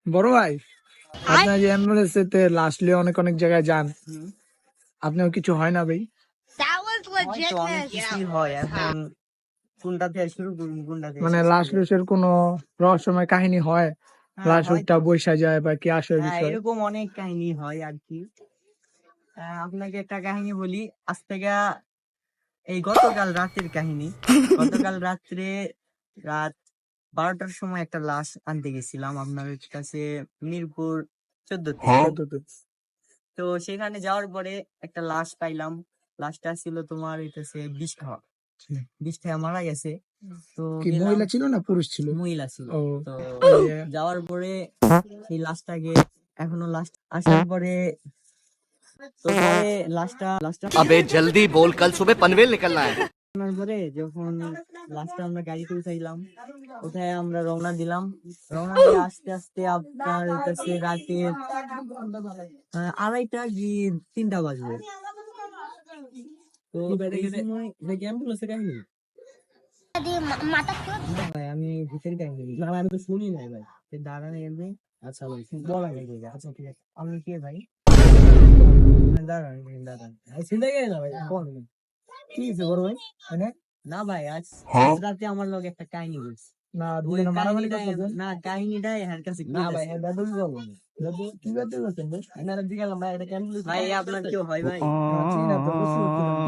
বড় ভাই, আপনার যে অ্যাম্বুলেন্সে লাস্টলি অনেক অনেক জায়গায় যান, আপনার কিছু হয় না ভাই? That was হয়তো অনেক legitness. কিছুই হয়, এখন কোনটা থেকে শুরু করুন, কোনটা থেকে মানে শেষ লাস্ট করবো? লুসের কোনো রহস্যময় কাহিনী হয়? হ্যাঁ লাস্ট হয়তো, উঠটা বৈশা যায় বা কি আসল হ্যাঁ বিষয়? এরকম অনেক কাহিনী হয় আর কি। আপনাকে একটা কাহিনী বলি আজ থেকে। এই গতকাল রাতের কাহিনী। গতকাল রাত্রে রাত 12টার সময় একটা লাশ আনতে গেছিলাম আপনার কাছে, মিরপুর 14-তে। পদ্ধতি। তো সেখানে যাওয়ার পরে একটা লাশ পাইলাম। লাশটা ছিল তোমার হইতেছে বিষ খাওয়া মারা গেছে। তো কি গেলাম, মহিলা ছিল না পুরুষ ছিল? মহিলা ছিল। ও, তো ইয়ে। যাওয়ার পরে সেই লাশটাকে, এখনো লাশ আসার পরে, তো পরে লাশটা अबे जल्दी बोल, कल सुबह पनवेल निकलना है। আনার পরে যখন লাস্টে আমরা গাড়িতে উঠাইলাম, উঠায় আমরা রওনা দিলাম। রওনা দিয়ে আস্তে আস্তে আপনার কাছে রাতে 2:30 কি 3টা বাজবে। তো এই সময় না ভাই, আমি ভূতের কাহিনী বলছি। না ভাই, আমি তো শুনি নাই ভাই। দাঁড়ান এমনি। আচ্ছা ভাই, বলা যায় ভাই। আচ্ছা ঠিক আছে, আপনি কে ভাই? দাঁড়ান দাঁড়ান, চিন্তা করেন না ভাই, বলেন। কি হয়েছে বড় ভাই? না ভাই, আজ আজ রাতে আমার লগে একটা কাহিনী বলছে। না ওই দুজনে মারামারি কাহিনীটাই, করতেছেন? না কাহিনীটাই এর কাছে না ভাই, কইতাছি। হ্যাঁ দাদু বলবো না। দাদু কি করতে করছেন ভাই? এনারা জিজ্ঞাসা ভাই এটা কেমন ভাই আপনার কেউ হয় ভাই? চিনি না তো, বুঝতে পারছি না।